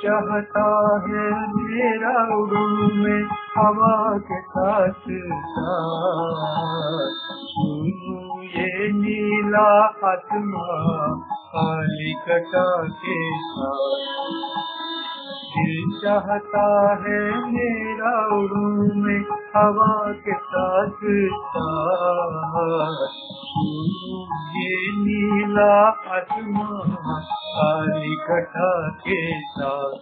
चाहता है मेरा उड़ूं में हवा के साथ साथ, सुनूं ये नीला आसमां काली घटा के साथ। दिल चाहता है मेरा उड़ूं में हवा के साथ साथ, सुनूं ये नीला आसमां काली घटा के साथ।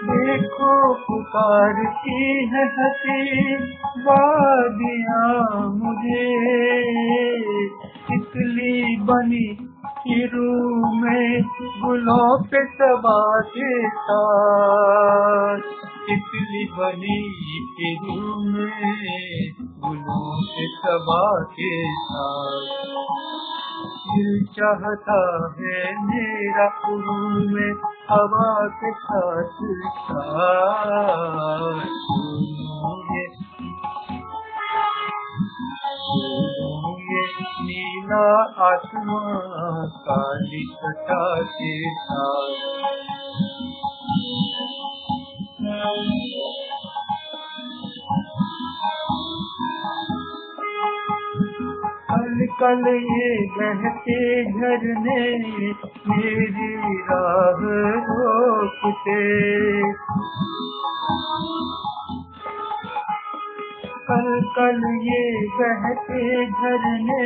देखो पुकारती है हंसी वादियाँ मुझे, तितली बनी फिरूं में गुलों पे सबा के साथ, तितली बनी फिरूं में गुलों पे सबा के साथ। दिल चाहता है मेरा उड़ूं में हवा के साथ साथ, सुनूं ये नीला आसमां काली घटा के साथ। कल कल ये बहते झरने मेरी राह रोकते, कल कल ये बहते झरने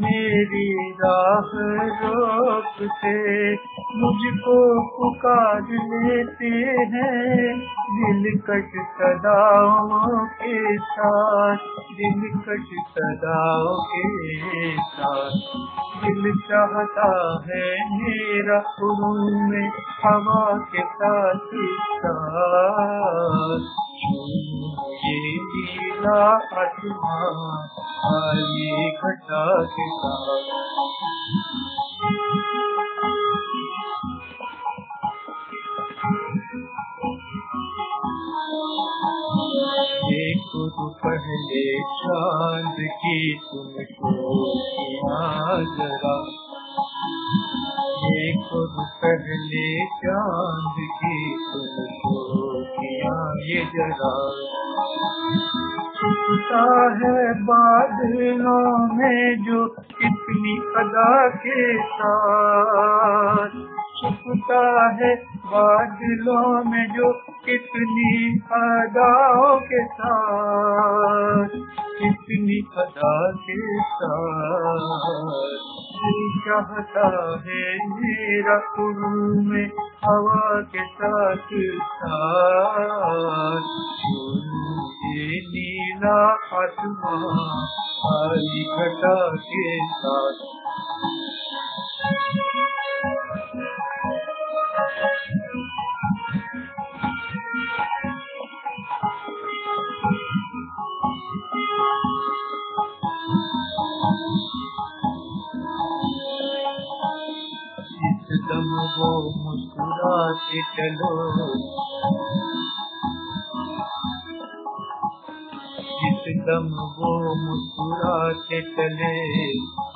मेरी राह रोकते, मुझको पुकार लेते हैं दिलकश सदाओं के साथ, दिलकश सदाओं के साथ। दिल चाहता है मेरा उड़ूं में हवा के साथ साथ, ये नीला आसमां काली घटा के साथ। देखो तो पहले चांद की तुमको जरा, देखो तो पहले चांद की तुमको ये जरा, छुपता है बादलों में जो कितनी अदा के साथ, छुपता है बादलों में जो कितनी अदाओं के साथ, कितनी अदा के साथ। दिल चाहता है मेरा उड़ूं में हवा के साथ साथ, ये नीला आसमां काली घटा के साथ। जिस दम वो मुस्कुराते चलो, जिस दम वो मुस्कुराते चले,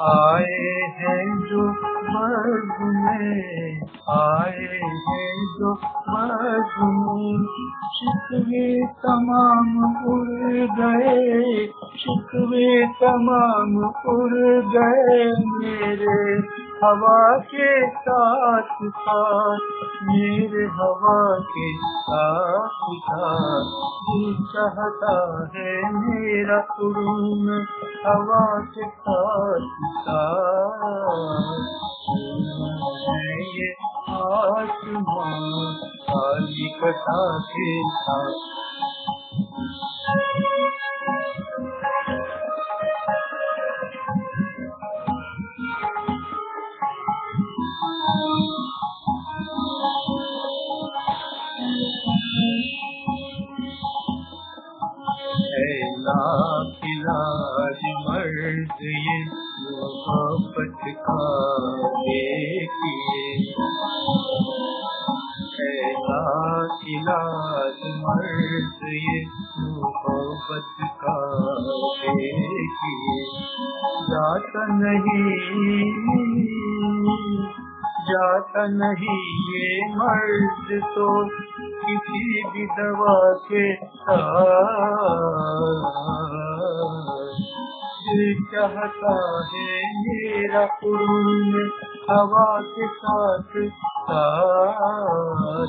आए हैं जो मर्द में, आए हैं जो मर्द में, शिकवे तमाम उड़ गए, शिकवे तमाम उड़ गए मेरे हवा के साथ साथ, मेरे हवा के साथ साथ। दिल चाहता है मेरा उड़ूं में हवा के साथ साथ, ये आसमां काली घटा के साथ। इलाज मर्द ये मोहब्बत का देखिए, इलाज मर्द ये मोहब्बत का देखिए, जाता नहीं ये मर्द तो किसी भी दवा के साथ। दिल चाहता है मेरा उड़ूं हवा के साथ साथ।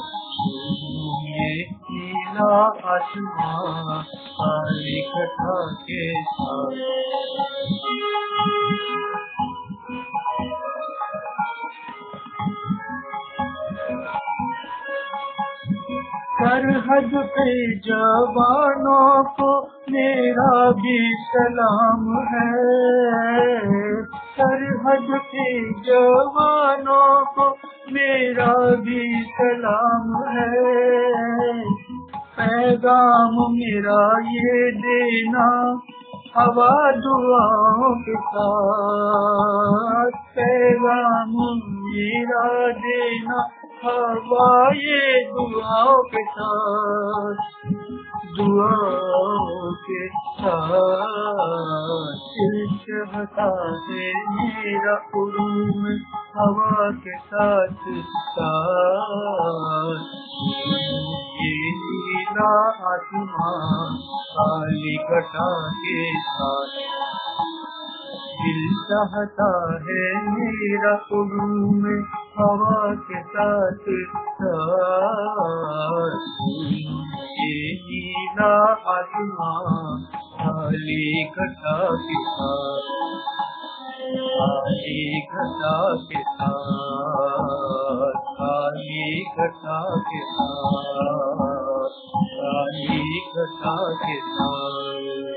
ये नीला आसमां काली घटा के साथ। सरहद पे जवानों को मेरा भी सलाम है। सरहद पे जवानों को मेरा भी सलाम है। पैगाम मेरा ये देना हवा दुआओं के साथ। पैगाम मेरा देना हवा ये दुआओं के साथ। दुआओं के साथ दिल चाहता है मेरा उड़ूं हवा के साथ साथ। ये नीला आसमां काली घटा के साथ। दिल चाहता है मेरा उड़ूं हवा के साथ साथ। ये नीला आसमां काली घटा के साथ। काली घटा के साथ। काली घटा के साथ। काली घटा के साथ।